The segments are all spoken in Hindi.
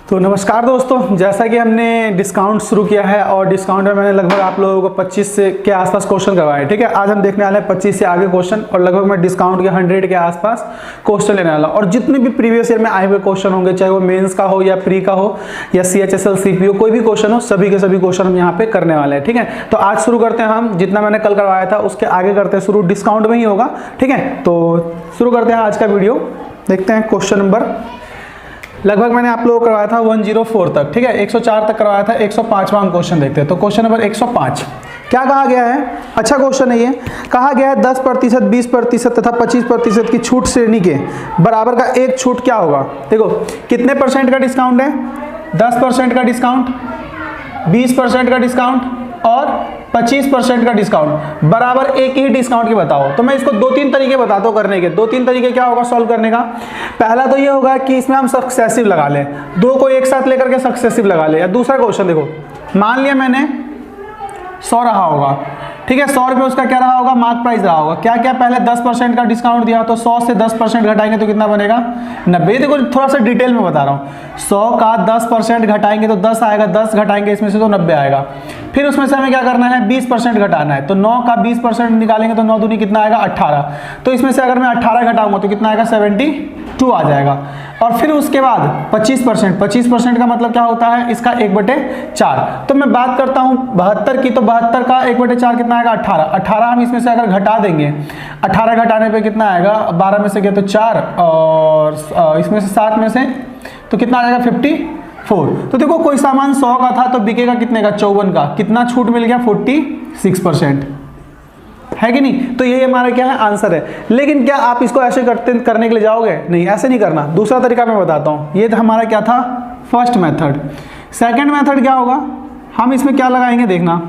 तो नमस्कार दोस्तों, जैसा कि हमने डिस्काउंट शुरू किया है और डिस्काउंट में मैंने लगभग आप लोगों को 25 से के आसपास क्वेश्चन करवाए। ठीक है, आज हम देखने वाले हैं 25 से आगे क्वेश्चन और लगभग मैं डिस्काउंट के 100 के आसपास क्वेश्चन लेने वाला और जितने भी प्रीवियस ईयर में आए हुए क्वेश्चन होंगे, चाहे वो मेंस का हो या प्री का हो या CHSL CPO कोई भी क्वेश्चन हो, सभी के सभी क्वेश्चन हम यहाँ पे करने वाले हैं। ठीक है, तो आज शुरू करते हैं। हम जितना मैंने कल करवाया था उसके आगे करते हैं शुरू, डिस्काउंट में ही होगा। ठीक है, तो शुरू करते हैं आज का वीडियो। देखते हैं क्वेश्चन नंबर, लगभग मैंने आप लोगों को करवाया था 104 तक। ठीक है, 104 तक करवाया था। 105वां क्वेश्चन देखते हैं। तो क्वेश्चन नंबर 105 क्या कहा गया है? अच्छा क्वेश्चन है ये। कहा गया है 10%, 20% तथा 25% की छूट श्रेणी के बराबर का एक छूट क्या होगा? देखो कितने परसेंट का डिस्काउंट है? 10% का डिस्काउंट, 20% का डिस्काउंट और 25% का डिस्काउंट, बराबर एक ही डिस्काउंट के बताओ। तो मैं इसको 2-3 तरीके बताता हूँ करने के। 2-3 तरीके क्या होगा सॉल्व करने का? पहला तो ये होगा कि इसमें हम सक्सेसिव लगा लें, दो को एक साथ लेकर के सक्सेसिव लगा ले। या दूसरा क्वेश्चन देखो, मान लिया मैंने 100 रहा होगा। ठीक है, 100 रुपये उसका क्या रहा होगा? मार्क प्राइस रहा होगा। क्या क्या पहले 10% का डिस्काउंट दिया, तो 100 से 10% घटाएंगे तो कितना बनेगा? 90। देखो थोड़ा सा डिटेल में बता रहा हूँ। 100 का 10% घटाएंगे तो 10 आएगा, 10 घटाएंगे इसमें से तो 90 आएगा। फिर उसमें से हमें क्या करना है? 20% घटाना है। तो 9 का 20% निकालेंगे तो 9 दूनी कितना आएगा? 18। तो इसमें से अगर मैं 18 घटाऊंगा तो कितना आएगा? 72 आ जाएगा। और फिर उसके बाद 25% का मतलब क्या होता है? इसका 1/4। तो मैं बात करता हूँ 72 की, तो 72 का 1/4 कितना आएगा? 18। 18 हम इसमें से अगर घटा देंगे, 18 घटाने पे कितना आएगा? 12 में से गया तो 4 और इसमें से 7 में से तो कितना आ जाएगा? 54। तो देखो कोई सामान 100 का था तो बिकेगा कितने का? 54 का। कितना छूट मिल गया? 46%, है कि नहीं? तो ये हमारा क्या है? आंसर है। लेकिन क्या आप इसको ऐसे करने के लिए जाओगे? नहीं, ऐसे नहीं करना। दूसरा तरीका मैं बताता हूँ। ये हमारा क्या था? First method. सेकंड मेथड क्या होगा? हम इसमें क्या लगाएंगे देखना,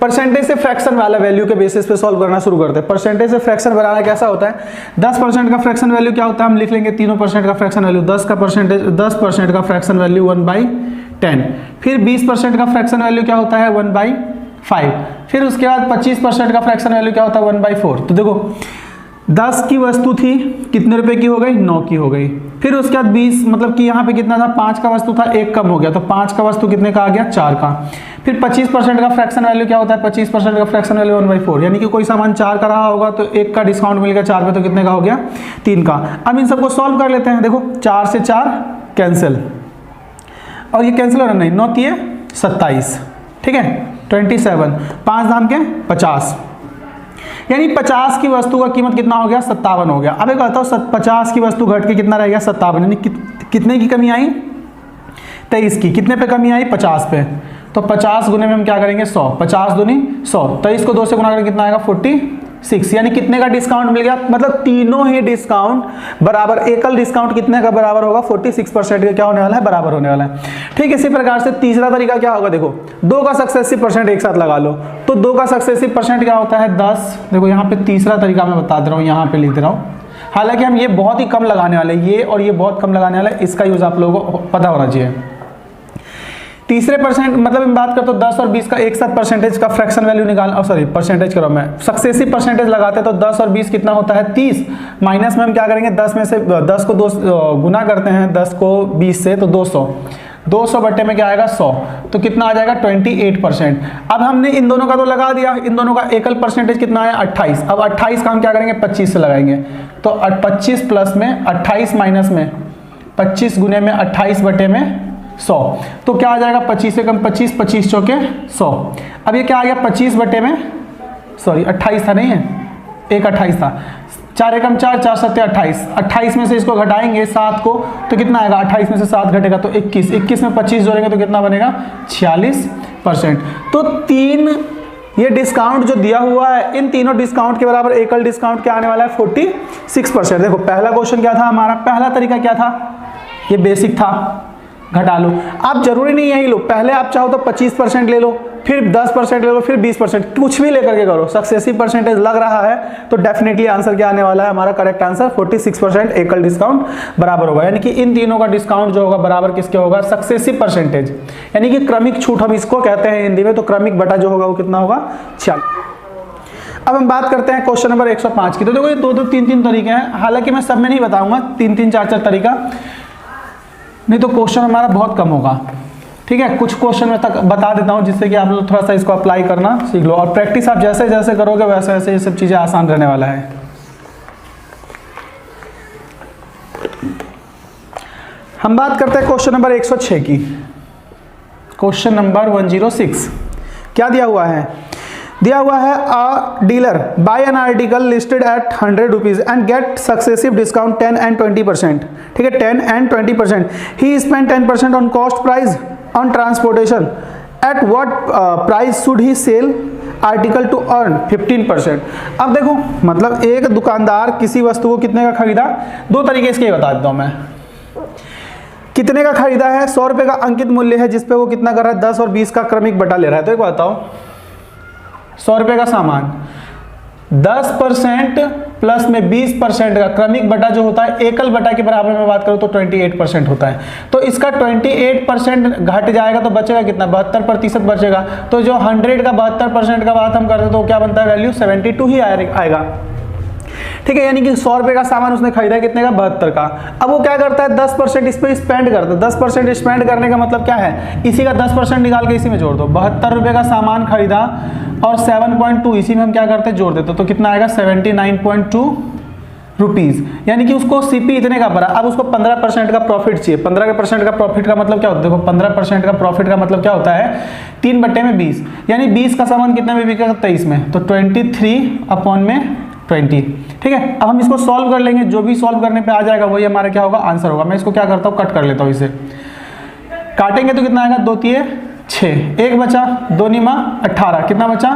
परसेंटेज से फ्रैक्शन वाला वैल्यू के बेसिस पे सॉल्व करना शुरू करते हैं। परसेंटेज से फ्रैक्शन बनाना कैसा होता है? 10% का फ्रैक्शन वैल्यू क्या होता है? हम लिख लेंगे तीनों परसेंट का फ्रैक्शन वैल्यू। 10% का फ्रैक्शन वैल्यू 1/10। फिर 20% का फ्रैक्शन वैल्यू क्या होता है? 1/5। फिर उसके बाद 25% का फ्रैक्शन वैल्यू क्या होता है? 1/4। तो देखो 10 की वस्तु थी, कितने रुपए की हो गई? 9 की हो गई। फिर उसके बाद 20, मतलब कि यहाँ पे कितना था? 5 का वस्तु था, 1 कम हो गया, तो 5 का वस्तु कितने का आ गया? 4 का। फिर 25% का फ्रैक्शन वैल्यू क्या होता है? 25% का फ्रैक्शन वैल्यू 1/4, यानी कि कोई सामान 4 का रहा होगा तो 1 का डिस्काउंट मिल गया 4 पे, तो कितने का हो गया? 3 का। अब इन सबको सॉल्व कर लेते हैं। देखो 4 से 4 कैंसिल, और ये कैंसिल हो रहा नहीं, 9 3 27। ठीक है, 27, 5 दाम के 50, यानी 50 की वस्तु का कीमत कितना हो गया? 57 हो गया। अब एक कहता हूँ 50 की वस्तु घट के कितना रह गया? 57, यानी कितने की कमी आई? 23 की। कितने पे कमी आई? 50 पे। तो 50 गुने में हम क्या करेंगे? 100। 50 दूनी 100, 23 को 2 से गुना करके कितना आएगा? 46, यानी कितने का डिस्काउंट मिल गया? मतलब तीनों ही डिस्काउंट बराबर, एकल डिस्काउंट कितने का बराबर होगा? 46% का क्या होने वाला है? बराबर होने वाला है। ठीक है, इसी प्रकार से तीसरा तरीका क्या होगा? देखो 2 का सक्सेसिव परसेंट एक साथ लगा लो, तो 2 का सक्सेसिव परसेंट क्या होता है? 10। देखो यहाँ पे तीसरा तरीका मैं बता दे रहा हूँ, यहाँ पे लिख दे रहा हूँ। हालांकि हम ये बहुत ही कम लगाने वाले, ये और ये बहुत कम लगाने वाले, इसका यूज आप लोगों को पता होना चाहिए। तीसरे परसेंट मतलब मैं बात करता हूँ 10 और 20 का एक साथ परसेंटेज का फ्रैक्शन वैल्यू निकाल, सॉरी परसेंटेज करो, मैं सक्सेसिव परसेंटेज लगाते हैं तो 10 और 20 कितना होता है? 30। माइनस में हम क्या करेंगे? 10 में से 10 को 2 गुना करते हैं, 10 को 20 से, तो 200। 200 बट्टे में क्या आएगा? 100। तो कितना आ जाएगा? 28%। अब हमने इन दोनों का तो लगा दिया, इन दोनों का एकल परसेंटेज कितना है? 28। अब 28 का हम क्या करेंगे? 25 से लगाएंगे, तो 25 प्लस में 28 माइनस में 25 गुने में 28 बटे में 100, तो क्या आ जाएगा? 25 से कम 25, 25 चौके 100। अब ये क्या आ गया? 25 बटे में, सॉरी 28 था, नहीं है, एक 28 था, 4 एकम 4, 4 सत्ते 28। 28 में से इसको घटाएंगे 7 को, तो कितना आएगा? 28 में से 7 घटेगा तो 21। 21 में 25 जोड़ेंगे तो कितना बनेगा? 46%। तो 3 ये डिस्काउंट जो दिया हुआ है, इन तीनों डिस्काउंट के बराबर एकल डिस्काउंट क्या आने वाला है? 46%। देखो पहला क्वेश्चन क्या था हमारा? पहला तरीका क्या था? ये बेसिक था, घटा लो। आप जरूरी नहीं यही लो, पहले आप चाहो तो 25% ले लो, फिर 10% ले लो, फिर 20%, कुछ भी लेकर के करो। सक्सेसिव परसेंटेज लग रहा है तो डेफिनेटली आंसर क्या आने वाला है? हमारा करेक्ट आंसर 46% एकल डिस्काउंट बराबर होगा, यानी कि इन तीनों का डिस्काउंट जो होगा बराबर किसके होगा? सक्सेसिव परसेंटेज, यानी कि क्रमिक छूट हम इसको कहते हैं हिंदी में। तो क्रमिक बटा जो होगा वो कितना होगा? 46। अब हम बात करते हैं क्वेश्चन नंबर 105 की। तो देखो ये 2-2, 3-3 तरीके हैं, हालांकि मैं सब में नहीं बताऊंगा, 3-3, 4-4 तरीका। नहीं तो क्वेश्चन हमारा बहुत कम होगा। ठीक है, कुछ क्वेश्चन मैं तक बता देता हूँ जिससे कि आप लोग थोड़ा सा इसको अप्लाई करना सीख लो, और प्रैक्टिस आप जैसे जैसे करोगे वैसे वैसे ये सब चीज़ें आसान रहने वाला है। हम बात करते हैं क्वेश्चन नंबर 106 की। क्वेश्चन नंबर 106 क्या दिया हुआ है? दिया हुआ है a dealer buy an article listed at 100 rupees and get successive discount 10 and 20%। ठीक है, 10 and 20%। He spend 10% on cost price on transportation. At what price should he sell article to earn 15%। अब देखो, मतलब एक दुकानदार किसी वस्तु को कितने का खरीदा, दो तरीके इसके बता देता हूँ मैं। कितने का खरीदा है, 100 रुपये का अंकित मूल्य है जिसपे वो कितना कर रहा है, 10 और 20 का क्रमिक बटा ले रहा है। तो एक बात बताओ, 100 रुपये का सामान 10% प्लस में 20% का क्रमिक बटा जो होता है, एकल बटा के बराबर में बात करूं तो 28% होता है। तो इसका 28% घट जाएगा तो बचेगा कितना, 72% बचेगा। तो जो 100 का 72% का बात हम करते तो क्या बनता है, वैल्यू 72 ही आएगा। ठीक है, यानी कि 100 रुपये का सामान उसने खरीदा कितने का, 72 का। अब वो क्या करता है, 10% इस पर स्पेंड करता है। 10% स्पेंड करने का मतलब क्या है, इसी का 10% निकाल के इसी में जोड़ दो। 72 रुपये का सामान खरीदा और 7.2 इसी में हम क्या करते हैं, जोड़ देते, तो कितना आएगा, 79.2 रुपीज़। यानी कि उसको सीपी इतने का भरा। अब उसको 15% का प्रॉफिट चाहिए। 15% का प्रॉफिट का मतलब क्या होता है, देखो 15% का प्रॉफिट का मतलब क्या होता है, 3/20, यानी 20 का सामान कितने में बिकेगा, 23 में। तो 23/20। ठीक है, अब हम इसको सॉल्व कर लेंगे। जो भी सॉल्व करने पे आ जाएगा वही हमारा क्या होगा, आंसर होगा। मैं इसको क्या करता हूँ, कट कर लेता हूँ। इसे काटेंगे तो कितना आएगा, 2 तिये 6, 1 बचा, 2 निमा 18, कितना बचा,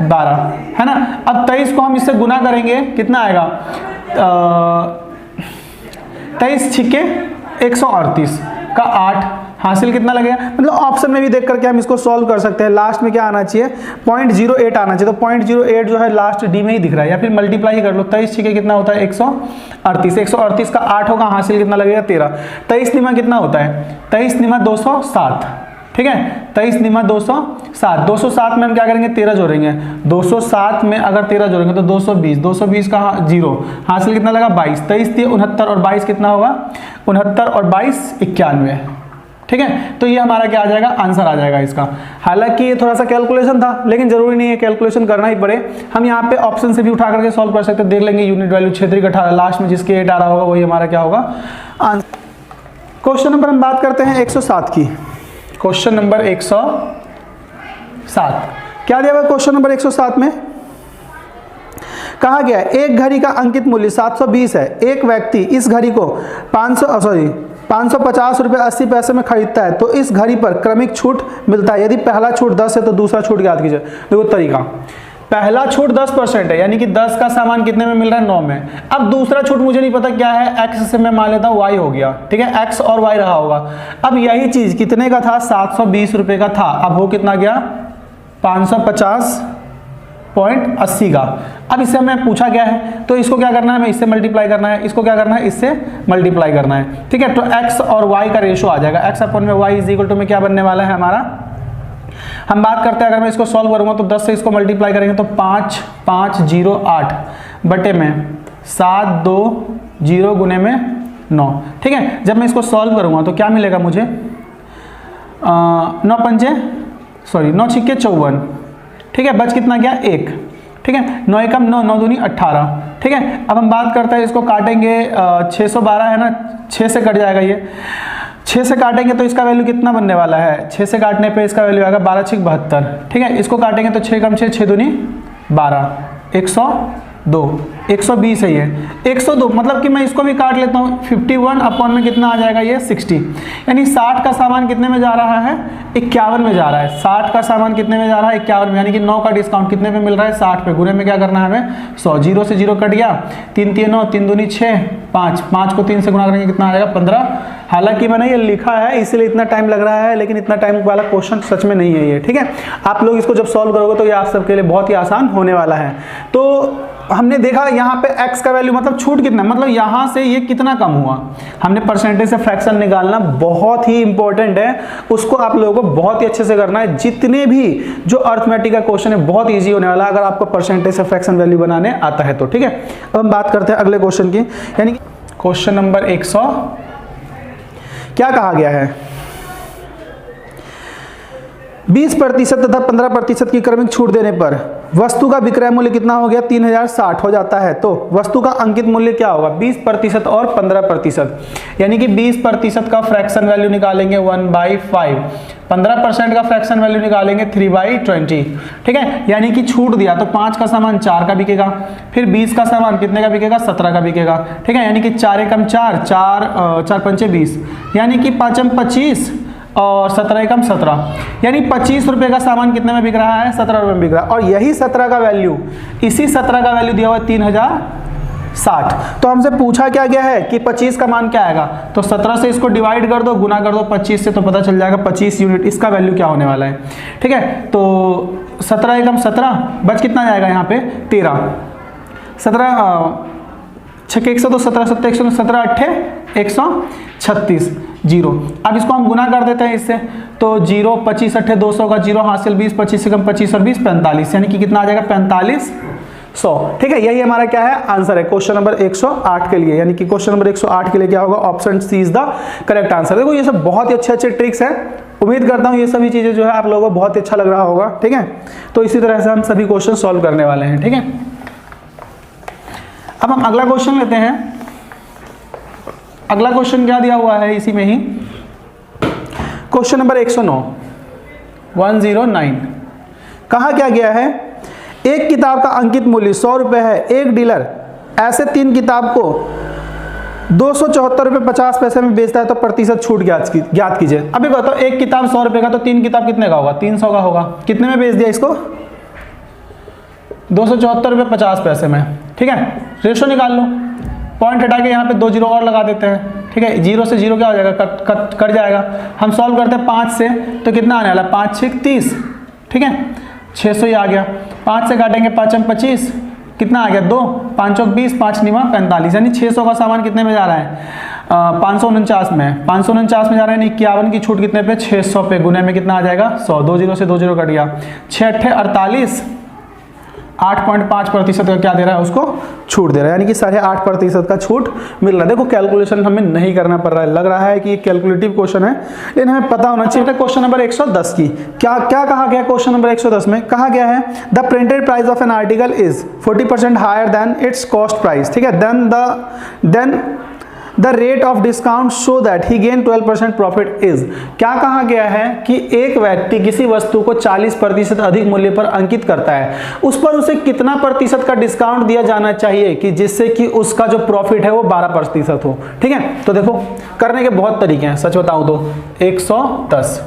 12, है ना। अब 23 को हम इससे गुना करेंगे, कितना आएगा, 23 छिके 138 का 8, हासिल कितना लगेगा। मतलब ऑप्शन में भी देख करके हम इसको सॉल्व कर सकते हैं। लास्ट में क्या आना चाहिए, 0.08 आना चाहिए। तो 0.08 जो है लास्ट डी में ही दिख रहा है, या फिर मल्टीप्लाई ही कर लो। 23 छिके कितना होता है, 138, 138 का 8 होगा, हासिल कितना लगेगा, 13। 23 निमा कितना होता है, 23 निमा 207। ठीक है, 23 निमा 207। 207 में हम क्या करेंगे, 13 जोड़ेंगे। 207 में अगर 13 जोड़ेंगे तो 220, 220 का 0, हासिल कितना लगा, 22। 23 थी 69 और 22 कितना होगा, 69 और 22 91। ठीक है, तो ये हमारा क्या आ जाएगा, आंसर आ जाएगा इसका। हालांकि ये थोड़ा सा कैलकुलेशन था, लेकिन जरूरी नहीं है कैलकुलेशन करना ही पड़े। हम यहाँ पे ऑप्शन से भी उठा करके सॉल्व कर सकते हैं। देख लेंगे यूनिट वैल्यू 6×18, लास्ट में जिसके 8 आ रहा होगा वही हमारा क्या होगा, आंसर। क्वेश्चन नंबर हम बात करते हैं 107 की। क्वेश्चन नंबर 107 क्या दिया हुआ क्वेश्चन नंबर 107 में? कहा गया है एक घड़ी का अंकित मूल्य 720 है। एक व्यक्ति इस घड़ी को 550 रुपये 80 पैसे में खरीदता है, तो इस घड़ी पर क्रमिक छूट मिलता है। यदि पहला छूट 10 है तो दूसरा छूट याद कीजिए। देखो तरीका, पहला छूट 10% है, यानी कि 10 का सामान कितने में मिल रहा है, 9 में। अब दूसरा छूट मुझे नहीं पता क्या है, x से मैं मान लेता हूँ y हो गया। ठीक है, x और y रहा होगा। अब यही चीज कितने का था, 720 रुपये का था, अब वो कितना गया, 550.80 का। अब इससे हमें पूछा गया है तो इसको क्या करना है, हमें इससे मल्टीप्लाई करना है, इसको क्या करना है, इससे मल्टीप्लाई करना है। ठीक है, तो x और y का रेशो आ जाएगा, x अपॉन में y इज इक्वल टू में क्या बनने वाला है हमारा। हम बात करते हैं, अगर मैं इसको सॉल्व करूंगा तो 10 से इसको मल्टीप्लाई करेंगे तो 5508 बटे में 720 गुने में 9। ठीक है, जब मैं इसको सॉल्व करूंगा तो क्या मिलेगा मुझे, 9 छिक्के 54। ठीक है, बच कितना गया, 1। ठीक है, 9 एकम 9, 9 दूनी 18। ठीक है, अब हम बात करते हैं, इसको काटेंगे, 612 है ना, 6 से कट जाएगा ये, 6 से काटेंगे तो इसका वैल्यू कितना बनने वाला है, 6 से काटने पे इसका वैल्यू आएगा 12 छिक 72। ठीक है, इसको काटेंगे तो 6 कम 6, 6 दूनी 12, 102, 120 है ये, 102। मतलब कि मैं इसको भी काट लेता हूँ, 51 अपॉन में कितना आ जाएगा ये, 60। यानी 60 का सामान कितने में जा रहा है, 51 में जा रहा है। 60 का सामान कितने में जा रहा है, 51 में, यानी कि 9 का डिस्काउंट कितने पे मिल रहा है, 60 पे। गुणे में क्या करना है हमें, 100, 0 से 0 कट गया, 3 3 9, 3 दूनी 6, 5, 5 को 3 से गुणा करेंगे कितना आ जाएगा, 15। हालांकि मैंने ये लिखा है इसलिए इतना टाइम लग रहा है, लेकिन इतना टाइम वाला क्वेश्चन सच में नहीं है ये। ठीक है, आप लोग इसको जब सॉल्व करोगे तो ये आप सबके लिए बहुत ही आसान होने वाला है। तो हमने देखा यहाँ पे x का वैल्यू मतलब छूट कितना, मतलब यहाँ से ये कितना कम हुआ। हमने परसेंटेज से फ्रैक्शन निकालना बहुत ही इंपॉर्टेंट है, उसको आप लोगों को बहुत ही अच्छे से करना है। जितने भी जो अर्थमेटिक का क्वेश्चन है बहुत इजी होने वाला है अगर आपको परसेंटेज से फ्रैक्शन वैल्यू बनाने आता है तो। ठीक है, अब हम बात करते हैं अगले क्वेश्चन की, यानी कि क्वेश्चन नंबर 108 क्या कहा गया है, 20% तथा 15% की क्रमिक छूट देने पर वस्तु का विक्रय मूल्य कितना हो गया, 3060 हो जाता है। तो वस्तु का अंकित मूल्य क्या होगा, 20% और 15%, यानी कि 20% का फ्रैक्शन वैल्यू निकालेंगे 1/5, 15% का फ्रैक्शन वैल्यू निकालेंगे 3/20। ठीक है, यानी कि छूट दिया तो 5 का सामान 4 का बिकेगा, फिर 20 का सामान कितने का बिकेगा, 17 का बिकेगा। ठीक है, यानी कि 4 एकम 4, 4 पंचे 20, यानी कि 5 25 और 17 एकम 17, यानी 25 रुपए का सामान कितने में बिक रहा है, 17 रुपए में बिक रहा है। और यही 17 का वैल्यू, इसी 17 का वैल्यू दिया हुआ है 3060। तो हमसे पूछा क्या गया है कि 25 का मान क्या आएगा, तो 17 से इसको डिवाइड कर दो, गुना कर दो 25 से, तो पता चल जाएगा 25 यूनिट इसका वैल्यू क्या होने वाला है। ठीक है, तो 17 एकम 17, बच कितना जाएगा यहाँ पे 13, 17 6 के 100 तो 17 7 117 8 136 जीरो। अब इसको हम गुना कर देते हैं इससे, तो 0 25 8 200 का 0 हासिल 20, 25 से कम 25 और 20 45, यानी कि कितना आ जाएगा 4500। ठीक है, यही हमारा क्या है आंसर है क्वेश्चन नंबर 108 के लिए, यानी कि क्वेश्चन नंबर 108 के लिए क्या होगा, option C is the correct answer. देखो ये सब बहुत ही अच्छे ट्रिक्स हैं, उम्मीद करता हूँ ये सभी चीजें जो है आप लोगों को बहुत अच्छा लग रहा होगा। ठीक है, तो इसी तरह से हम सभी क्वेश्चन सॉल्व करने वाले हैं। ठीक है, अब हम अगला क्वेश्चन लेते हैं। अगला क्वेश्चन क्या दिया हुआ है इसी में ही, क्वेश्चन नंबर 109 कहा क्या गया है, एक किताब का अंकित मूल्य 100 रुपए है, एक डीलर ऐसे 3 किताब को 274 रुपए 50 पैसे में बेचता है, तो प्रतिशत छूट ज्ञात कीजिए। अभी बताओ, एक किताब 100 रुपए का, तो 3 किताब कितने का होगा, 300 का होगा, कितने में बेच दिया इसको, 274 रुपए 50 पैसे में। ठीक है, रेशो निकाल लो, पॉइंट हटा के यहाँ पे 2 जीरो और लगा देते हैं। ठीक है, 0 से 0 क्या हो जाएगा, कट जाएगा। हम सॉल्व करते हैं 5 से, तो कितना आने वाला, 5 6 30। ठीक है, 600 ही आ गया। 5 से काटेंगे 5 25, कितना आ गया 2, 5 चौक 20, 5 निमा 45, यानी 600 का सामान कितने में जा रहा है, 549 में, 549 में जा रहा है। 51 की छूट कितने पे, 600 पे, गुने में कितना आ जाएगा 100, 2 जीरो से 2 जीरो कट गया, 6 8 48, 8.5% का क्या दे रहा है, उसको छूट दे रहा है, यानी कि 8.5% का छूट मिल रहा है। देखो कैलकुलेशन हमें नहीं करना पड़ रहा है, लग रहा है कि ये कैलकुलेटिव क्वेश्चन है, लेकिन हमें पता होना चाहिए। क्वेश्चन नंबर 110 की क्या कहा गया, क्वेश्चन नंबर 110 में कहा गया है, the printed price of an article is 40% higher than its cost price. ठीक है, then the rate of discount show that he gain 12% profit is. क्या कहा गया है कि एक व्यक्ति किसी वस्तु को 40% अधिक मूल्य पर अंकित करता है, उस पर उसे कितना प्रतिशत का डिस्काउंट दिया जाना चाहिए कि जिससे कि उसका जो प्रॉफिट है वो 12% हो। ठीक है, तो देखो करने के बहुत तरीके हैं, सच बताऊं तो 110,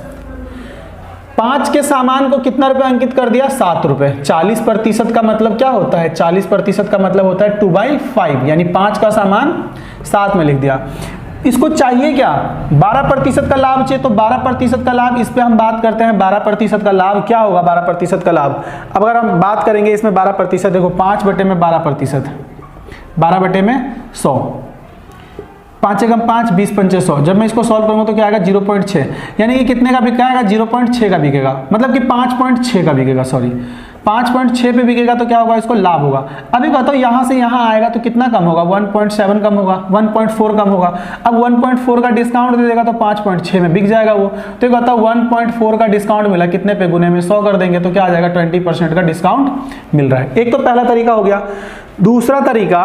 5 के सामान को कितना रुपए अंकित कर दिया, 7 रुपए। 40% का मतलब क्या होता है, 40% का मतलब होता है 2/5, यानी 5 का सामान 7 में लिख दिया। इसको चाहिए क्या, 12% का लाभ चाहिए, तो 12% का लाभ, इस पे हम बात करते हैं 12% का लाभ क्या होगा, 12% का लाभ। अब अगर हम बात करेंगे इसमें 12%, देखो 5/12%, 12/100, 5 एकम 5, 20 पंचे 100। जब मैं इसको सॉल्व करूंगा तो क्या आएगा 0.6, यानी कि कितने का बिकेगा, 0.6 का बिकेगा, मतलब कि 5.6 का बिकेगा, सॉरी 5.6 पे बिकेगा, तो क्या होगा, इसको लाभ होगा। अभी बताओ यहाँ से यहाँ आएगा तो कितना कम होगा, 1.7 कम होगा, 1.4 कम होगा। अब 1.4 का डिस्काउंट दे देगा तो 5.6 में बिक जाएगा वो। तो ये बताओ 1.4 का डिस्काउंट मिला, कितने पे, गुने में 100 कर देंगे तो क्या आ जाएगा, 20% का डिस्काउंट मिल रहा है। एक तो पहला तरीका हो गया। दूसरा तरीका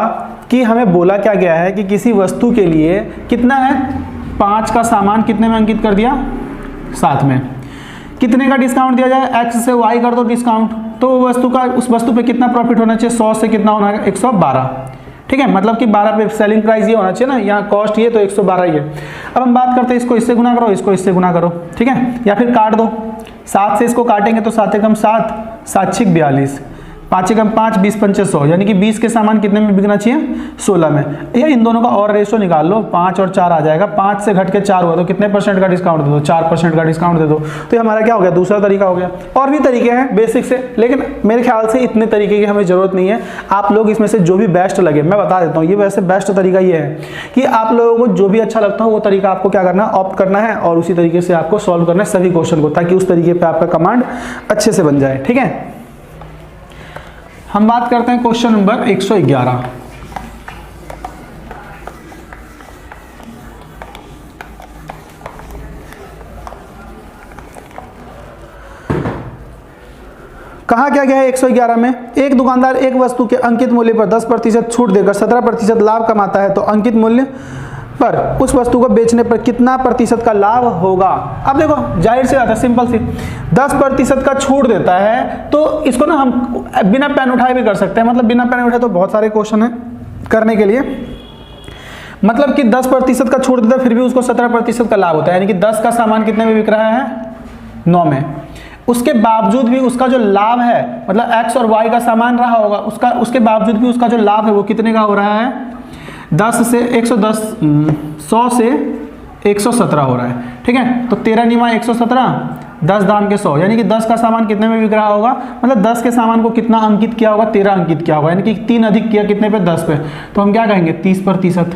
कि हमें बोला क्या गया है कि किसी वस्तु के लिए कितना है, 5 का सामान कितने में अंकित कर दिया, 7 में, कितने का डिस्काउंट दिया जाए, x से y कर दो डिस्काउंट, तो वस्तु का, उस वस्तु पे कितना प्रॉफिट होना चाहिए, 100 से कितना होना है, 112। ठीक है, मतलब कि 12 पे सेलिंग प्राइस ये होना चाहिए ना, यहाँ कॉस्ट ये तो 112 ही है। अब हम बात करते हैं, इसको इससे गुना करो, इसको इससे गुना करो। ठीक है, या फिर काट दो, 7 से इसको काटेंगे तो 7 एकम 7, 7 6 42, 5 एकम 5, 20 पंचे 100, यानी कि 20 के सामान कितने में बिकना चाहिए, 16 में। या इन दोनों का और रेशो निकाल लो, 5 और 4 आ जाएगा, 5 से घट के 4 हुआ तो कितने % का डिस्काउंट दे दो, 4% का डिस्काउंट दे दो। तो ये हमारा क्या हो गया, दूसरा तरीका हो गया। और भी तरीके हैं बेसिक से, लेकिन मेरे ख्याल से इतने तरीके की हमें जरूरत नहीं है। आप लोग इसमें से जो भी बेस्ट लगे, मैं बता देता हूँ, ये वैसे बेस्ट तरीका ये है कि आप लोगों को जो भी अच्छा लगता हो वो तरीका आपको क्या करना है, ऑप्ट करना है, और उसी तरीके से आपको सॉल्व करना है सभी क्वेश्चन को, ताकि उस तरीके पर आपका कमांड अच्छे से बन जाए। ठीक है, हम बात करते हैं क्वेश्चन नंबर 111। कहाँ क्या गया है 111 में, एक दुकानदार एक वस्तु के अंकित मूल्य पर 10% छूट देकर 17% लाभ कमाता है तो अंकित मूल्य पर उस वस्तु को बेचने पर कितना प्रतिशत का लाभ होगा। अब देखो जाहिर सी बात है, सिंपल सी, 10% का छूट देता है तो इसको ना हम बिना पेन उठाए भी कर सकते हैं। मतलब बिना पेन उठाए तो बहुत सारे क्वेश्चन है करने के लिए। मतलब कि 10% का छूट देता है फिर भी उसको 17% का लाभ होता है, यानी कि 10 का सामान कितने में बिक रहा है, 9 में। उसके बावजूद भी उसका जो लाभ है, मतलब x और y का सामान रहा होगा, उसके बावजूद भी उसका जो लाभ है वो कितने का हो रहा है, 100 से 117 हो रहा है। ठीक है, तो 13 निमा 117, 10 दाम के 100, यानी कि 10 का सामान कितने में बिक रहा होगा, मतलब 10 के सामान को कितना अंकित किया होगा, 13 अंकित किया होगा, यानी कि 3 अधिक किया कितने पे, 10 पे, तो हम क्या कहेंगे 30%।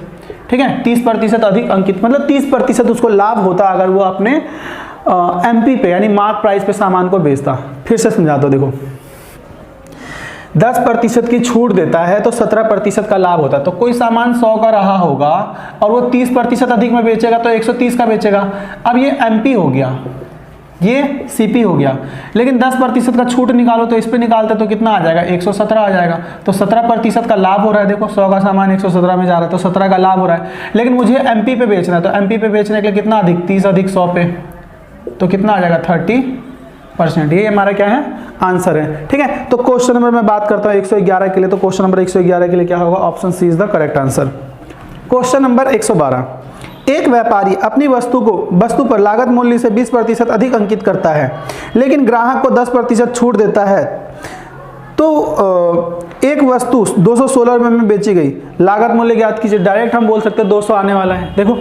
ठीक है, 30% अधिक अंकित, मतलब 30% उसको लाभ होता अगर वो अपने MP पे यानी मार्क प्राइस पे सामान को बेचता। फिर से समझा दो, देखो 10% की छूट देता है तो 17% का लाभ होता है। तो कोई सामान 100 का रहा होगा और वो 30% अधिक में बेचेगा तो 130 का बेचेगा। अब ये MP हो गया, ये CP हो गया, लेकिन 10% का छूट निकालो तो इस पे निकालते तो कितना आ जाएगा, 117 आ जाएगा। तो 17% का लाभ हो रहा है। देखो 100 का सामान 117 में जा रहा है तो 17 का लाभ हो रहा है, लेकिन मुझे MP पे बेचना है तो MP पे बेचने के लिए कितना अधिक, 30 अधिक 100 पे, तो कितना आ जाएगा 30%। ये हमारा क्या है, आंसर है। ठीक है, तो क्वेश्चन नंबर मैं बात करता हूँ 111 के लिए, तो क्वेश्चन नंबर 111 के लिए क्या होगा, option C is the correct answer. Question number 112, एक व्यापारी अपनी वस्तु पर लागत मूल्य से 20% अधिक अंकित करता है लेकिन ग्राहक को 10% छूट देता है तो एक वस्तु 216 रुपये में बेची गई, लागत मूल्य ज्ञात कीजिए। डायरेक्ट हम बोल सकते हैं 200 आने वाला है। देखो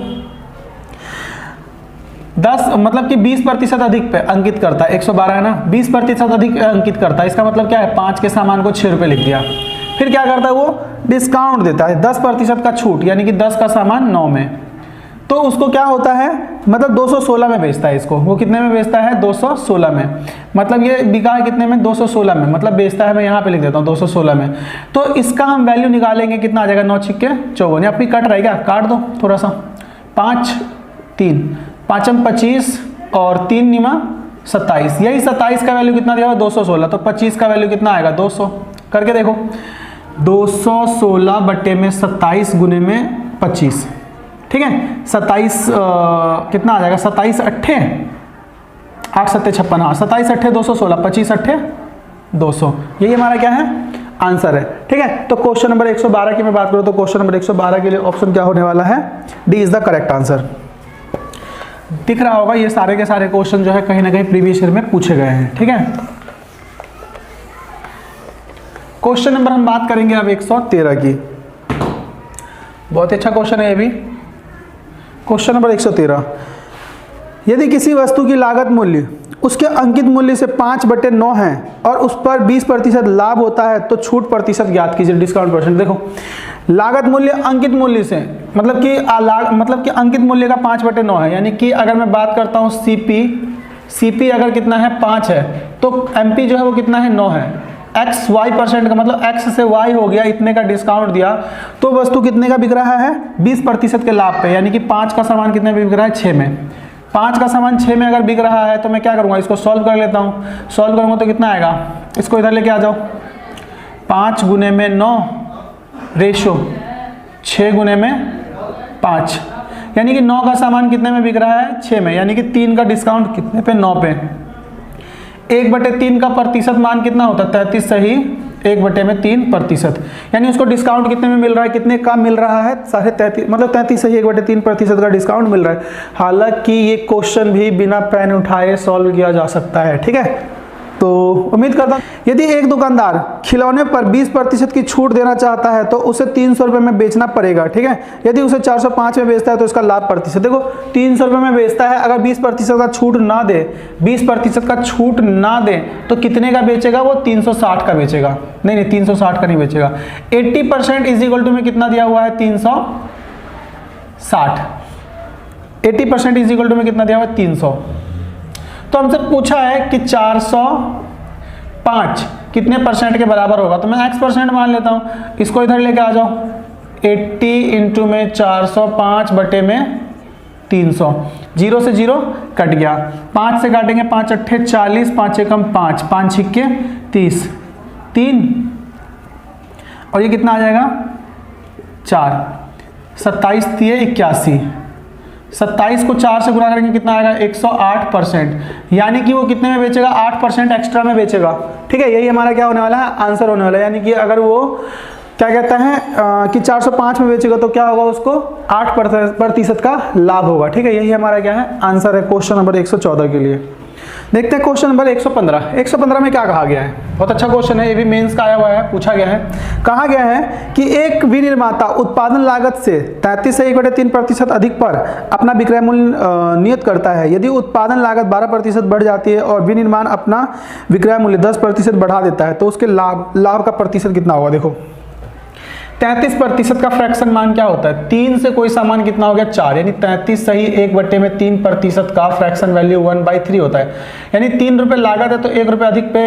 10 मतलब कि 20% अधिक पे अंकित करता है, 112 है ना, 20% अधिक अंकित करता है, इसका मतलब क्या है, 5 के सामान को 6 रुपये लिख दिया। फिर क्या करता है, वो डिस्काउंट देता है 10% का छूट, यानी कि 10 का सामान 9 में, तो उसको क्या होता है, मतलब 216 में बेचता है इसको। वो कितने में बेचता है, 216 में, मतलब ये बिका है कितने में, 216 में, मतलब बेचता है, मैं यहाँ पे लिख देता हूँ 216 में। तो इसका हम वैल्यू निकालेंगे, कितना आ जाएगा, 9 छिक्के 54, आपकी कट रहेगा, काट दो थोड़ा सा, 5 3 5 25 और 3 निमा 27, यही 27 का वैल्यू कितना दिया हुआ, 216, तो 25 का वैल्यू कितना आएगा, 200। करके देखो 216 बट्टे में 27 गुने में 25, ठीक है, 27 कितना आ जाएगा, 27 अट्ठे 8 7 56, हाँ 27 अट्ठे 216, 25 अट्ठे 200, यही हमारा क्या है, आंसर है। ठीक है, तो क्वेश्चन नंबर 112 की मैं बात करूँ तो क्वेश्चन नंबर 112 के लिए ऑप्शन क्या होने वाला है, D is the correct answer. दिख रहा होगा ये सारे के सारे क्वेश्चन जो है कहीं ना कहीं प्रीवियस ईयर में पूछे गए हैं। ठीक है, क्वेश्चन नंबर हम बात करेंगे अब 113 की, बहुत अच्छा क्वेश्चन है ये भी। क्वेश्चन नंबर 113, यदि किसी वस्तु की लागत मूल्य उसके अंकित मूल्य से 5/9 है और उस पर 20% लाभ होता है तो छूट प्रतिशत ज्ञात कीजिए, डिस्काउंट परसेंट। देखो लागत मूल्य अंकित मूल्य से मतलब कि अंकित मूल्य का 5/9 है, यानी कि अगर मैं बात करता हूँ CP अगर कितना है 5 है तो MP जो है वो कितना है 9 है। एक्स वाई परसेंट का मतलब x से y हो गया, इतने का डिस्काउंट दिया तो वस्तु कितने का बिक रहा है, 20% के लाभ पे, यानी कि 5 का सामान कितने में बिक रहा है, 6 में। 5 का सामान 6 में अगर बिक रहा है तो मैं क्या करूँगा, इसको सॉल्व कर लेता हूँ। सॉल्व करूँगा तो कितना आएगा, इसको इधर लेके आ जाओ, 5 गुने में 9 रेशो 6 गुने में 5, यानी कि 9 का सामान कितने में बिक रहा है, 6 में, यानी कि 3 का डिस्काउंट कितने पे, 9 पे। 1/3 का प्रतिशत मान कितना होता है, 33 सही, 1/3%, यानी उसको डिस्काउंट कितने में मिल रहा है, कितने का मिल रहा है, 33.5, मतलब 33 सही 1/3% का डिस्काउंट मिल रहा है। हालांकि ये क्वेश्चन भी बिना पेन उठाए सॉल्व किया जा सकता है। ठीक है, तो उम्मीद करता हूँ यदि एक दुकानदार खिलौने पर 20% की छूट देना चाहता है तो उसे 300 रुपये में बेचना पड़ेगा। ठीक है, यदि उसे 405 में बेचता है तो इसका लाभ प्रतिशत, देखो 300 रुपये में बेचता है, अगर 20% का छूट ना दे, 20% का छूट ना दे तो कितने का बेचेगा, वो 360 का बेचेगा, नहीं 360 का नहीं बेचेगा। 80% इज इक्वल टू में कितना दिया हुआ है, 360, 80% इज इक्वल टू में कितना दिया हुआ है, 300। तो हमसे पूछा है कि 405 कितने परसेंट के बराबर होगा, तो मैं x% मान लेता हूँ, इसको इधर लेके आ जाओ, 80 इंटू में 405 बटे में 300, 0 से 0 कट गया, 5 से काटेंगे, 5 अट्ठे 40, 5 एकम 5, 5 छिक्के 30, 3 और ये कितना आ जाएगा 4, 27 3 81, 27 को 4 से गुणा करेंगे कितना आएगा 108%, यानी कि वो कितने में बेचेगा 8% एक्स्ट्रा में बेचेगा। ठीक है, यही हमारा क्या होने वाला है, आंसर होने वाला है। यानी कि अगर वो क्या कहता है कि 405 में बेचेगा तो क्या होगा, उसको 8% का लाभ होगा। ठीक है, यही हमारा क्या है, आंसर है क्वेश्चन नंबर 114 के लिए। देखते हैं क्वेश्चन नंबर 115। 115 में क्या कहा गया है, बहुत अच्छा क्वेश्चन है, ये भी मेंस का आया हुआ है, पूछा गया है। कहा गया है कि एक विनिर्माता उत्पादन लागत से 33 से 1/3% अधिक पर अपना विक्रय मूल्य नियत करता है। यदि उत्पादन लागत 12% बढ़ जाती है और विनिर्माण अपना विक्रय मूल्य 10% बढ़ा देता है तो उसके लाभ का प्रतिशत कितना होगा। देखो 33% का फ्रैक्शन मान क्या होता है, 3 से कोई सामान कितना हो गया 4, यानी 33 सही 1/3% का फ्रैक्शन वैल्यू 1/3 होता है। यानी 3 रुपए लागत है तो 1 रुपए अधिक पे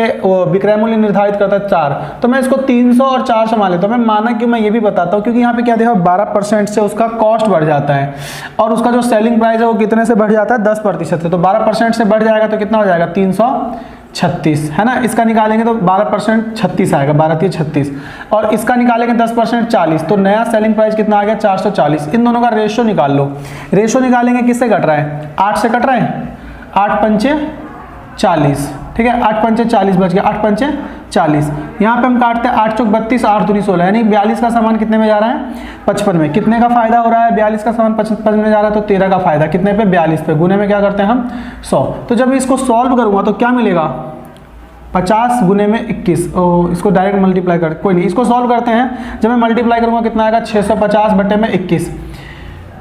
विक्रय मूल्य निर्धारित करता है 4, तो मैं इसको 300 और 4 से मान लेता हूँ। मैं माना क्यों, मैं ये भी बताता हूँ क्योंकि यहाँ पे क्या देखो 12% से उसका कॉस्ट बढ़ जाता है और उसका जो सेलिंग प्राइस है वो कितने से बढ़ जाता है 10% से, तो 12% से बढ़ जाएगा तो कितना हो जाएगा 336 है ना। इसका निकालेंगे तो 12% 36 आएगा, 12 36 और इसका निकालेंगे 10% 40, तो नया सेलिंग प्राइस कितना आ गया 440। इन दोनों का रेशो निकाल लो। रेशो निकालेंगे किससे कट रहा है, 8 से कट रहा है, 8 पंचे 40। ठीक है, 8 पंचे 40 बच गया, 8 पंचे 40। यहाँ पे हम काटते हैं 8 चौक 32, 8 दूनी 16, यानी 42 का सामान कितने में जा रहा है 55 में। कितने का फायदा हो रहा है, 42 का सामान 55 में जा रहा है तो 13 का फायदा कितने पे 42 पे, गुने में क्या करते हैं हम 100। तो जब इसको सॉल्व करूंगा तो क्या मिलेगा 50 गुने में 21, इसको डायरेक्ट मल्टीप्लाई कर, कोई नहीं इसको सॉल्व करते हैं। जब मैं मल्टीप्लाई करूंगा कितना आएगा 650 बटे में 21,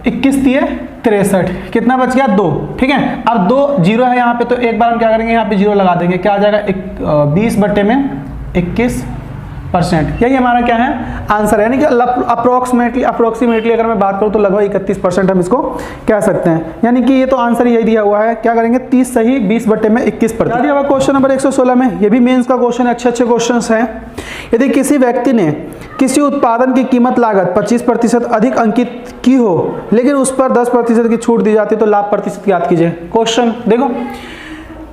21 दिए 63, कितना बच गया 2। ठीक है, अब 2 जीरो है यहाँ पे तो एक बार हम क्या करेंगे यहाँ पे जीरो लगा देंगे, क्या आ जाएगा 20 बटे में 21%। यही हमारा क्या है आंसर है। यानी कि अप्रोक्सीमेटली अगर मैं बात करूँ तो लगभग 31% हम इसको कह सकते हैं। यानी कि ये तो आंसर यही दिया हुआ है, क्या करेंगे 30 सही 20 बटे में 21%। दिया हुआ क्वेश्चन नंबर 116 में, ये भी मेंस का क्वेश्चन है, अच्छे क्वेश्चन हैं। यदि किसी व्यक्ति ने किसी उत्पादन की कीमत लागत 25% अधिक अंकित की हो लेकिन उस पर 10% की छूट दी जाती है तो लाभ प्रतिशत याद कीजिए। क्वेश्चन देखो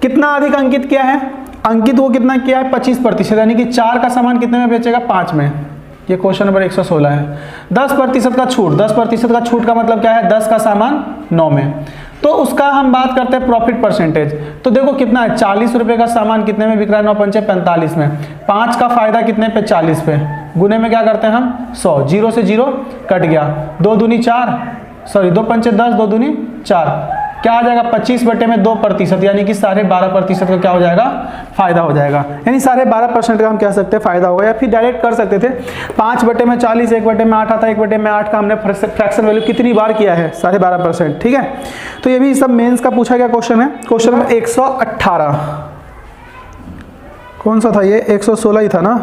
कितना अधिक अंकित किया है, अंकित वो कितना किया है 25%, यानी कि 4 का सामान कितने में बेचेगा 5 में। ये क्वेश्चन नंबर 116 है। 10% का छूट, 10% का छूट का मतलब क्या है 10 का सामान 9 में, तो उसका हम बात करते हैं प्रॉफिट परसेंटेज। तो देखो कितना है 40 रुपए का सामान कितने में बिक रहा है 9 पंचे 45 में, 5 का फायदा कितने पे 40 पे, गुने में क्या करते हैं हम 100, 0 से 0 कट गया, 2 दूनी 4 सॉरी 2 पंचे 10 2 दूनी 4, क्या आ जाएगा 25 बटे में 2%, यानी कि 12.5% का क्या हो जाएगा फायदा हो जाएगा। यानी 12.5% का हम कह सकते हैं फायदा होगा, या फिर डायरेक्ट कर सकते थे 5 बटे में 40, 1 बटे में 8 आता है, 1 बटे में 8 का हमने फ्रैक्शन वैल्यू कितनी बार किया है 12.5%। ठीक है, तो ये भी सब मेंस का पूछा गया क्वेश्चन है। क्वेश्चन नंबर 118 कौन सा था, ये 116 ही था ना।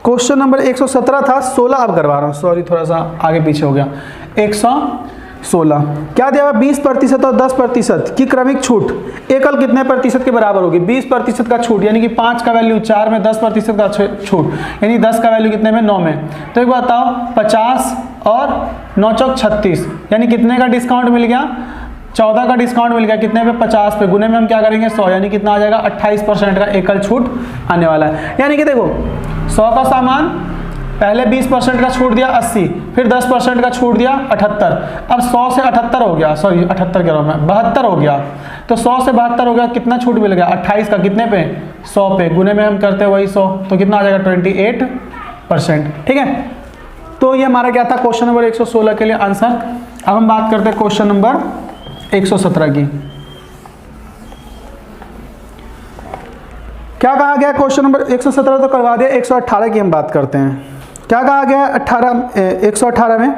क्वेश्चन नंबर 117 था, 16 अब करवा रहा हूँ, सॉरी थोड़ा सा आगे पीछे हो गया। 116 क्या दिया हुआ 20% और 10% की क्रमिक छूट एकल कितने प्रतिशत के बराबर होगी। 20% का छूट यानी कि 5 का वैल्यू 4 में, 10% का छूट यानी 10 का वैल्यू कितने में 9 में। तो एक बात बताओ 50 और 9 चौक 36 यानी कितने का डिस्काउंट मिल गया 14 का डिस्काउंट मिल गया कितने पे 50 पे, गुने में हम क्या करेंगे 100 यानी कितना आ जाएगा 28% का एकल छूट आने वाला है। यानी कि देखो 100 का सामान पहले 20% का छूट दिया 80, फिर 10% का छूट दिया 78, अब 100 से 78 हो गया, सॉरी 78 कह रहा हूँ मैं 72 हो गया, तो 100 से 72 हो गया, कितना छूट मिल गया 28 का कितने पे 100 पे, गुने में हम करते हैं वही 100 तो कितना आ जाएगा 28%। ठीक है, तो ये हमारा क्या था क्वेश्चन नंबर 116 के लिए आंसर। अब हम बात करते हैं क्वेश्चन नंबर 117 की। क्या कहा गया क्वेश्चन नंबर 117 तो करवा दिया, 118 की हम बात करते हैं। क्या कहा गया 118 में,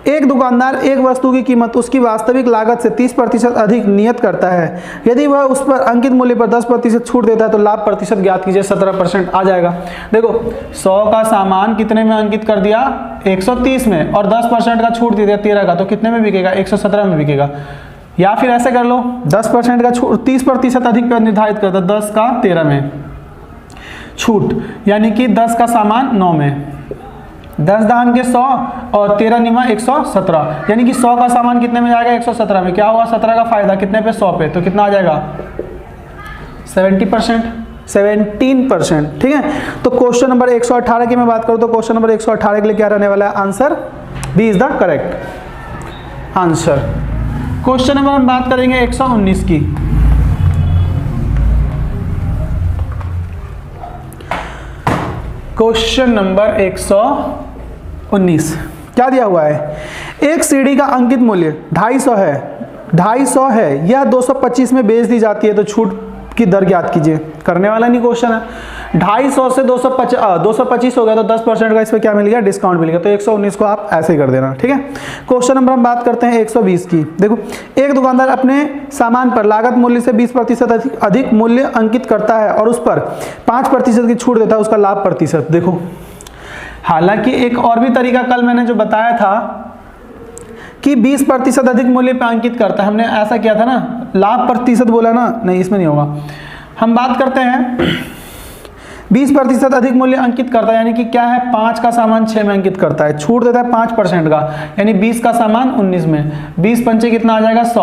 एक दुकानदार एक वस्तु की कीमत उसकी वास्तविक लागत से 30% अधिक नियत करता है। यदि वह उस पर अंकित मूल्य पर 10% छूट देता है तो लाभ प्रतिशत ज्ञात कीजिए। 17% आ जाएगा। देखो 100 का सामान कितने में अंकित कर दिया 130 में और 10% का छूट दे दिया 13 का, तो कितने में बिकेगा 117 में बिकेगा। या फिर ऐसे कर लो 10% का छूट 30% अधिक पर निर्धारित करता 10 का 13 में छूट यानी कि 10 का सामान 9 में, 10 दाम के 100 और 13 निमा 117 यानी कि 100 का सामान कितने में जाएगा 117 में, क्या हुआ 17 का फायदा कितने पे 100 पे, तो कितना आ जाएगा 70%। 17%। ठीक है, तो क्वेश्चन नंबर 118 की मैं बात करूं तो क्वेश्चन नंबर 118 के लिए क्या रहने वाला है? Answer B is the correct answer. Question number हम बात करेंगे 119 की। क्वेश्चन नंबर 119 क्या दिया हुआ है? एक सीढ़ी का अंकित मूल्य 250 है, यह 225 में बेच दी जाती है तो छूट की दर ज्ञात कीजिए। करने वाला नहीं क्वेश्चन है। 250 से 225 हो गया तो 10% का इस पर क्या मिल गया? डिस्काउंट मिल गया। तो 119 को आप ऐसे ही कर देना। ठीक है, क्वेश्चन नंबर हम बात करते हैं 120 की। देखो, एक दुकानदार अपने सामान पर लागत मूल्य से 20% अधिक मूल्य अंकित करता है और उस पर 5% की छूट देता है, उसका लाभ प्रतिशत। देखो, हालांकि एक और भी तरीका कल मैंने जो बताया था कि 20% अधिक मूल्य पे अंकित करता है, हमने ऐसा किया था ना, लाभ प्रतिशत बोला ना, नहीं इसमें नहीं होगा। हम बात करते हैं 20% अधिक मूल्य अंकित करता है, यानी कि क्या है? 5 का सामान 6 में अंकित करता है, छूट देता है 5% का, यानी 20 का सामान 19 में, 20 पंचे कितना आ जाएगा? 100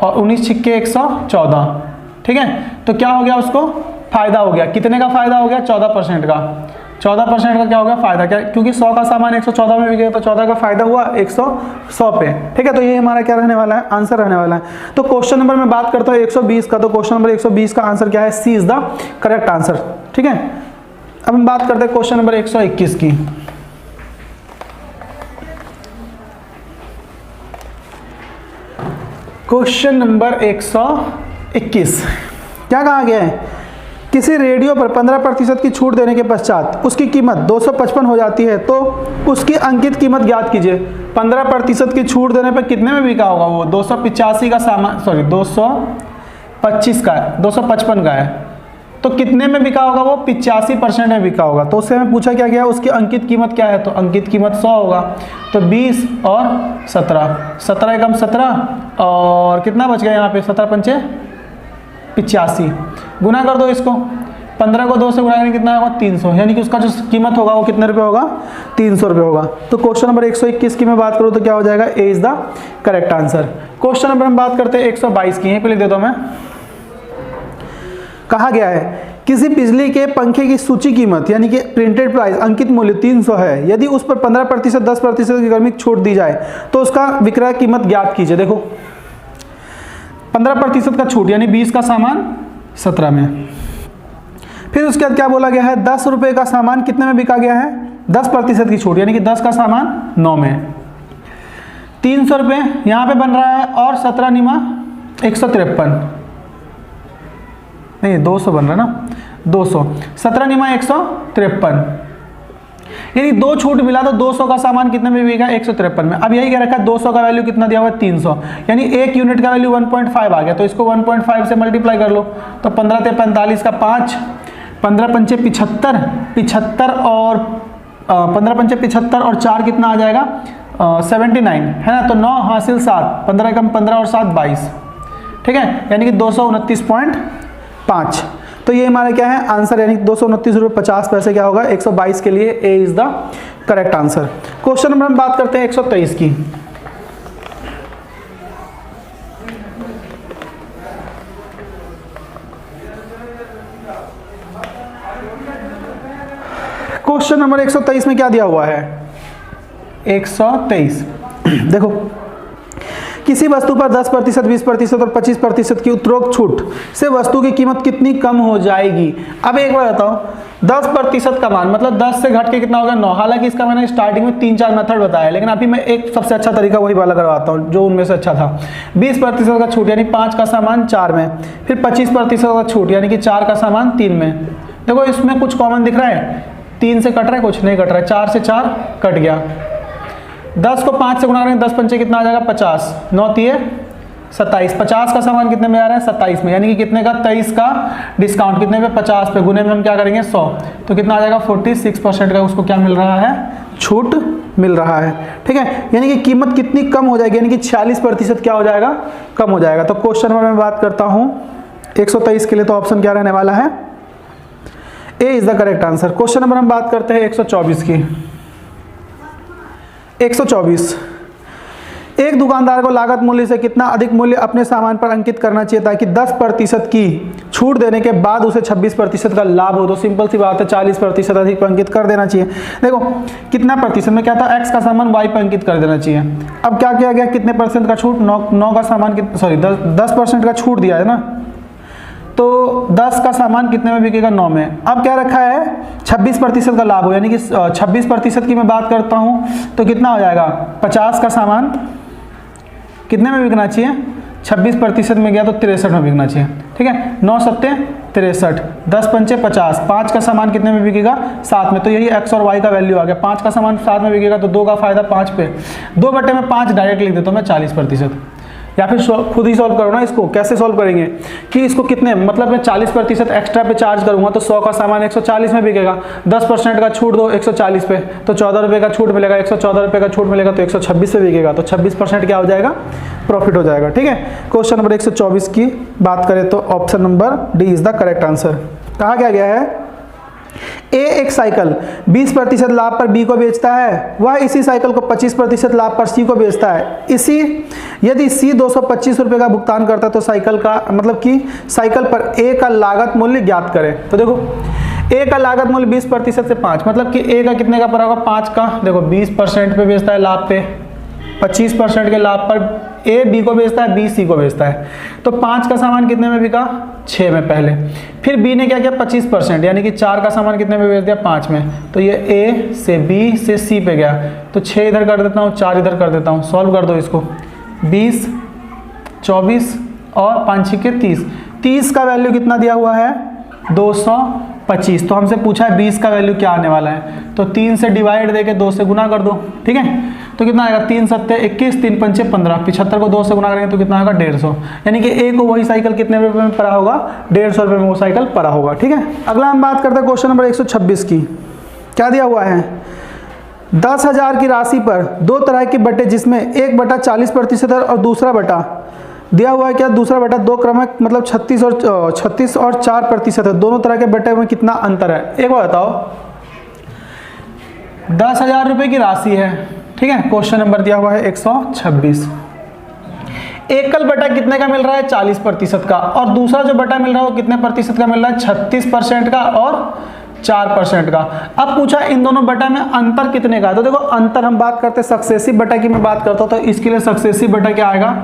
और 19 छिक्के 114। ठीक है, तो क्या हो गया? उसको फायदा हो गया। कितने का फायदा हो गया? 14% का। 14% का क्या हो गया? फायदा। क्या? क्योंकि 100 का सामान 114 में बिकेगा तो 14 का फायदा हुआ 100 पे। ठीक है, तो ये हमारा क्या रहने वाला है? आंसर रहने वाला है। तो क्वेश्चन नंबर मैं बात करता हूँ 120 का, तो क्वेश्चन नंबर 120 का आंसर क्या है? सी इज द करेक्ट आंसर। ठीक है, अब हम बात करते हैं क्वेश्चन नंबर 121 की। क्वेश्चन नंबर 121 क्या कहा गया है? किसी रेडियो पर 15% की छूट देने के पश्चात उसकी कीमत 255 हो जाती है तो उसकी अंकित कीमत ज्ञात कीजिए। 15% की छूट देने पर कितने में बिका होगा वो? 285 का सामान, सॉरी 225 का है, 255 का है, तो कितने में बिका होगा वो? 85% में बिका होगा। तो उससे हमें पूछा क्या गया? उसकी अंकित कीमत क्या है? तो अंकित कीमत 100 होगा। तो 20 और 17, 17 एकम 17 और कितना बच गया यहाँ पे? 17 पंचे 85, गुना कर दो इसको। 15 को 2 से गुना करेंगे कितना होगा? 300, यानी कि उसका जो कीमत होगा वो कितने रुपए होगा? 300 रुपये होगा। तो क्वेश्चन नंबर 121 की मैं बात करूँ तो क्या हो जाएगा? A is the correct answer. Question number हम बात करते हैं 122 की, यहीं पे लिख देता हूं मैं। कहा गया है किसी बिजली के पंखे की सूची कीमत यानी कि प्रिंटेड प्राइस अंकित मूल्य 300 है, यदि उस पर 15% 10% की गर्मी छूट दी जाए तो उसका विक्रय कीमत ज्ञात कीजिए। देखो, 15% का छूट यानी 20 का सामान 17 में। फिर उसके बाद क्या बोला गया है? 10 रुपये का सामान कितने में बिका गया है? 10% की छूट यानी कि 10 का सामान 9 में। 300 रुपये यहाँ पे बन रहा है और 17 निमा 153, नहीं 200 बन रहा है ना, 200, 17 निमा 153, यानी 2 छूट मिला तो 200 का सामान कितने में बिका? 153 में। अब यही कह रखा है 200 का वैल्यू कितना दिया हुआ है? 300, यानी 1 यूनिट का वैल्यू 1.5 आ गया, तो इसको 1.5 से मल्टीप्लाई कर लो। तो 15 ते 45 का 5, 15 पंचे 75, 75 और 15 पंचे 75 और 4 कितना आ जाएगा? 79 है ना। तो 9 हासिल 7, 15 कम 15 और 7 22। ठीक है, यानी कि 229.5। तो ये हमारा क्या है? आंसर, यानी 229 रुपये 50 पैसे क्या होगा? 122 के लिए A is the correct answer. Question number हम बात करते हैं 123 की। क्वेश्चन नंबर 123 में क्या दिया हुआ है? 123 देखो, किसी वस्तु पर 10%, 20% और 25% की उत्तरोक्त छूट से वस्तु की कीमत कितनी कम हो जाएगी? अब एक बार बताओ, 10% का मान मतलब 10 से घट के कितना हो गया? 9। हालांकि इसका मैंने स्टार्टिंग में 3-4 मेथड बताया, लेकिन अभी मैं एक सबसे अच्छा तरीका वही वाला करवाता हूँ जो उनमें से अच्छा था। 20% का छूट यानी 5 का सामान 4 में, फिर 25% का छूट यानी कि 4 का सामान 3 में। देखो, इसमें कुछ कॉमन दिख रहा है? 3 से कट रहा है, कुछ नहीं कट रहा है, 4 से 4 कट गया। 10 को 5 से गुणा करेंगे, 10 पंचे कितना आ जाएगा? 50, 9 तिये 27, 50 का सामान कितने में आ रहा है? 27 में, यानी कि कितने का? 23 का डिस्काउंट कितने पे? 50 पे, गुने में हम क्या करेंगे? 100, तो कितना आ जाएगा? 46% का उसको क्या मिल रहा है? छूट मिल रहा है। ठीक है, यानी कि कीमत कितनी कम हो जाएगी? यानी कि 46% क्या हो जाएगा? कम हो जाएगा। तो क्वेश्चन नंबर मैं बात करता हूँ 123 के लिए, तो ऑप्शन क्या रहने वाला है? A is the correct answer. Question number हम बात करते हैं 124 की। 124, एक दुकानदार को लागत मूल्य से कितना अधिक मूल्य अपने सामान पर अंकित करना चाहिए ताकि 10% की छूट देने के बाद उसे 26% का लाभ हो? तो सिंपल सी बात है, 40% अधिक पर अंकित कर देना चाहिए। देखो कितना प्रतिशत में क्या था, x का सामान y पर अंकित कर देना चाहिए। अब क्या किया गया, कितने परसेंट का छूट, 9 का सामान 10% का छूट दिया है ना, तो 10 का सामान कितने में बिकेगा, 9 में। अब क्या रखा है, 26% का लाभ हो, यानी कि 26% की मैं बात करता हूं तो कितना हो जाएगा, 50 का सामान कितने में बिकना चाहिए, 26% में गया तो 63 में बिकना चाहिए। ठीक है, 9 सत्ते 63, 10 पंचे 50, 5 का सामान कितने में बिकेगा, 7 में। तो यही x और y का वैल्यू आ गया। 5 का सामान 7 में बिकेगा तो 2 का फायदा 5 पे, 2/5 डायरेक्ट लिख देता हूँ मैं 40%। या फिर खुद ही सॉल्व करो ना इसको। कैसे सॉल्व करेंगे कि इसको कितने, मतलब मैं 40% एक्स्ट्रा पे चार्ज करूंगा तो 100 का सामान 140 में बिकेगा, 10% का छूट दो 140 पे तो 14 रुपये का छूट मिलेगा, 114 रुपये का छूट मिलेगा तो 126 पे बिकेगा, तो 26% क्या हो जाएगा, प्रॉफिट हो जाएगा। ठीक है, क्वेश्चन नंबर 124 की बात करें तो option number D is the correct answer. कहा क्या गया है, ए एक साइकिल 20% लाभ पर बी को बेचता है, वह इसी साइकिल को 25% लाभ पर सी को बेचता है। यदि सी 225 रुपये का भुगतान करता है तो साइकिल का मतलब कि साइकिल पर ए का लागत मूल्य ज्ञात करें। तो देखो ए का लागत मूल्य 20% से 5, मतलब कि ए का कितने का पड़ा होगा, 5 का। देखो 20% पे बेचता है लाभ पे, 25% के लाभ पर ए बी को बेचता है, बी सी को बेचता है। तो 5 का सामान कितने में बिका, 6 में पहले। फिर बी ने क्या किया, 25%, यानी कि 4 का सामान कितने में बेच दिया, 5 में। तो ये ए से बी से सी पे गया, तो 6 इधर कर देता हूँ, 4 इधर कर देता हूँ। सॉल्व कर दो इसको, 20, 24 और 5 के 30। 30 का वैल्यू कितना दिया हुआ है, 225। तो हमसे पूछा है 20 का वैल्यू क्या आने वाला है, तो 3 से डिवाइड देके 2 से गुना कर दो। ठीक है, तो कितना आएगा, 3 सत्ते 21, 3 पंचे 15, 75 को 2 से गुना करेंगे तो कितना आएगा, 150। यानी कि ए को वही साइकिल कितने रुपए में पड़ा होगा, 150 रुपये में वो साइकिल पड़ा होगा। ठीक है, अगला हम बात करते हैं क्वेश्चन नंबर 126 की। क्या दिया हुआ है, 10,000 की राशि पर 2 तरह के बटे जिसमें एक बटा 40% है और दूसरा बटा दिया हुआ है क्या, दूसरा बटा 2 क्रमांक मतलब 36 और 4% है। दोनों तरह के बटे में कितना अंतर है, एक बार बताओ। 10,000 रुपये की राशि है, ठीक है, क्वेश्चन नंबर दिया हुआ है 126। एकल बटा कितने का मिल रहा है, 40% का, और दूसरा जो बटा मिल रहा है वो कितने प्रतिशत का मिल रहा है, 36% का और 4% का। अब पूछा इन दोनों बटा में अंतर कितने का, तो देखो अंतर हम बात करते हैं सक्सेसिव बटा की मैं बात करता हूँ, तो इसके लिए सक्सेसिव बटा क्या आएगा,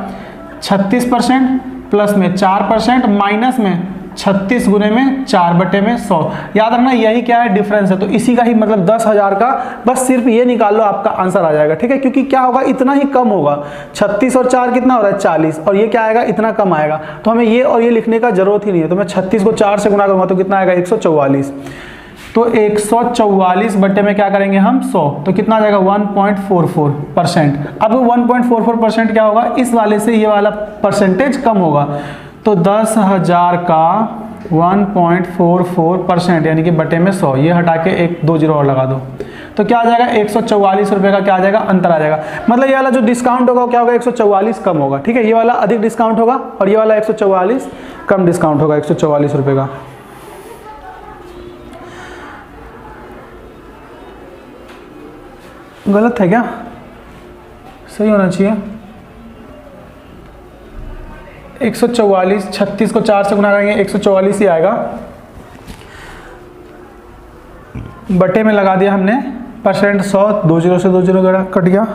36% प्लस में 4% माइनस में 36 गुने में 4/100। याद रखना यही क्या है, डिफरेंस है। तो इसी का ही मतलब 10,000 का, बस सिर्फ ये निकाल लो आपका आंसर आ जाएगा। ठीक है, क्योंकि क्या होगा, इतना ही कम होगा। 36 और 4 कितना हो रहा है, 40, और ये क्या आएगा, इतना कम आएगा। तो हमें ये और ये लिखने का जरूरत ही नहीं है। तो मैं 36 को 4 से गुना करूंगा तो कितना आएगा, 144। तो 144 बटे में क्या करेंगे हम, 100, तो कितना आ जाएगा, 1.44%। अब 1.44% क्या होगा, इस वाले से ये वाला परसेंटेज कम होगा। तो 10,000 का 1.44% यानी कि बटे में 100, ये हटा के 1 2 0 और लगा दो, तो क्या आ जाएगा, 144 रुपये का क्या आ जाएगा, अंतर आ जाएगा। मतलब ये वाला जो डिस्काउंट होगा क्या होगा, 144 कम होगा। ठीक है, ये वाला अधिक डिस्काउंट होगा और ये वाला 144 कम डिस्काउंट होगा, 144 रुपये का। गलत है क्या, सही होना चाहिए। 144, 36 को 4 से गुना करेंगे 144 ही आएगा, बटे में लगा दिया हमने परसेंट 100, 2 0 से 2 0 कट गया।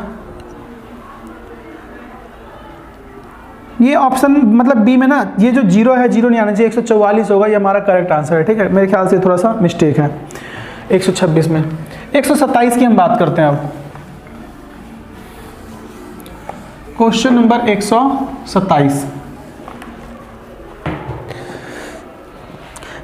ये ऑप्शन मतलब बी में ना, ये जो 0 है 0 नहीं आना चाहिए, 144 होगा, ये हमारा करेक्ट आंसर है। ठीक है, मेरे ख्याल से थोड़ा सा मिस्टेक है 126 में। 127 की हम बात करते हैं अब। क्वेश्चन नंबर 127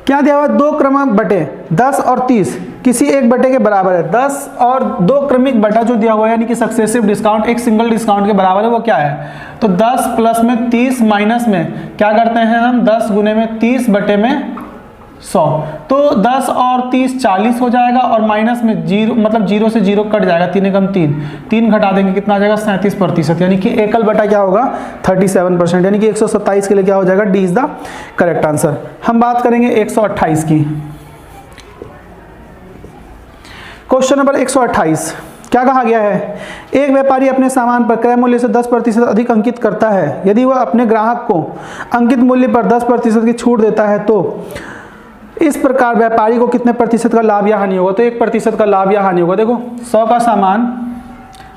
क्या दिया हुआ है, 2 क्रमांक बटे 10 और 30 किसी एक बटे के बराबर है। 10 और 2 क्रमिक बटा जो दिया हुआ है यानी कि सक्सेसिव डिस्काउंट एक सिंगल डिस्काउंट के बराबर है, वो क्या है, तो 10 प्लस में 30 माइनस में क्या करते हैं हम, 10 गुने में 30 बटे में 100। तो 10 और 30 40 हो जाएगा, और माइनस में 0 मतलब 0 से 0 कट जाएगा, 3 एकम 3 घटा देंगे कितना आ जाएगा, 37%, यानी कि एकल बटा क्या होगा, 37%, यानी कि 127 के लिए क्या हो जाएगा, D is the correct answer. हम बात करेंगे 128 की। क्वेश्चन नंबर 128 क्या कहा गया है, एक व्यापारी अपने सामान पर क्रय मूल्य से 10% अधिक अंकित करता है। यदि वह अपने ग्राहक को अंकित मूल्य पर 10% की छूट देता है तो इस प्रकार व्यापारी को कितने प्रतिशत का लाभ या हानि होगा। तो 1% का लाभ या हानि होगा। देखो 100 का सामान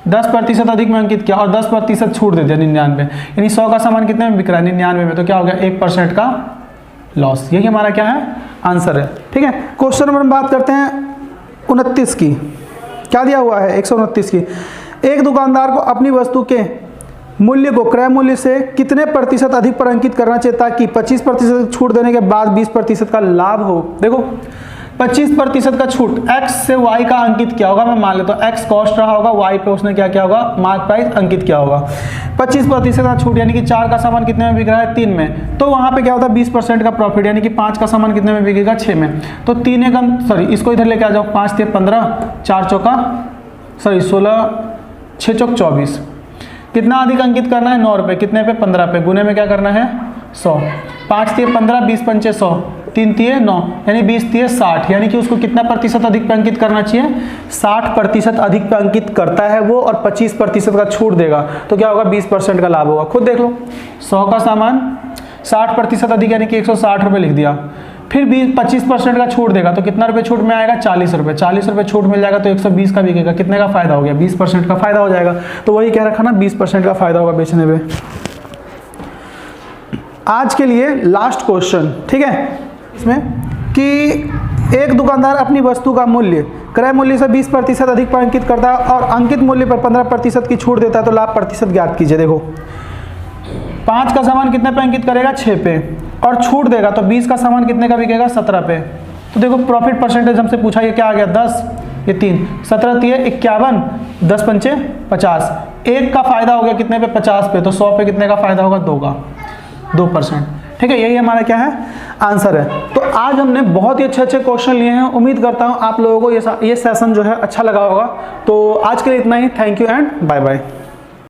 10% अधिक में अंकित किया और 10% छूट दे दिया 99, यानी 100 का सामान कितने में बिक रहा है 99 में, तो क्या हो गया 1% का लॉस। यही हमारा क्या है आंसर है। ठीक है, क्वेश्चन नंबर हम बात करते हैं 29 की। क्या दिया हुआ है 129 की, एक दुकानदार को अपनी वस्तु के मूल्य को क्रय मूल्य से कितने प्रतिशत अधिक पर अंकित करना चाहिए ताकि 25% छूट देने के बाद 20% का लाभ हो। देखो 25% का छूट x से y का अंकित किया होगा, मैं मान लेता हूँ x कॉस्ट रहा होगा, y पे उसने क्या किया होगा मार्क प्राइस अंकित किया होगा। 25% का छूट यानी कि 4 का सामान कितने में बिक रहा है 3 में, तो वहाँ पे क्या होता है 20% का प्रॉफिट, यानी कि 5 का सामान कितने में बिकेगा 6 में। तो 3 एकम सॉरी इसको इधर लेके आ जाओ, 5 × 15 4 चौका सॉरी 16 6 चौक 24, कितना अधिक अंकित करना है 9 रुपये, कितने पे 15 पे, गुने में क्या करना है 100, 5 × 15 20 × 5 100, 3 × 9 यानी 20 × 60, यानी कि उसको कितना प्रतिशत अधिक पे अंकित करना चाहिए 60% अधिक पे अंकित करता है वो, और 25% का छूट देगा तो क्या होगा 20% का लाभ होगा। खुद देख लो 100 का सामान 60% अधिक यानी कि 160 रुपये लिख दिया, फिर 25% का छूट देगा तो कितना रुपये छूट में आएगा 40 रुपये, 40 रुपये छूट मिल जाएगा तो 120 का बिकेगा, कितने का फायदा हो गया 20% का फायदा हो जाएगा। तो वही कह रखा ना 20% का फायदा होगा बेचने में। आज के लिए लास्ट क्वेश्चन, ठीक है, इसमें कि एक दुकानदार अपनी वस्तु का मूल्य क्रय मूल्य से 20% अधिक पर अंकित करता है और अंकित मूल्य पर 15% की छूट देता है, तो लाभ प्रतिशत ज्ञात कीजिए। देखो 5 का सामान कितने पे अंकित करेगा 6 पे और छूट देगा तो 20 का सामान कितने का बिकेगा 17 पे। तो देखो प्रॉफिट परसेंटेज हमसे पूछा, ये क्या आ गया 10, ये 3, 17 × 51, 10 × 5 50, एक का फायदा हो गया कितने पे 50 पे, तो 100 पे कितने का फायदा होगा 2 का 2%। ठीक है, यही हमारा क्या है आंसर है। तो आज हमने बहुत ही अच्छे अच्छे क्वेश्चन लिए हैं, उम्मीद करता हूँ आप लोगों को ये सेशन जो है अच्छा लगा होगा। तो आज के लिए इतना ही, thank you and bye bye.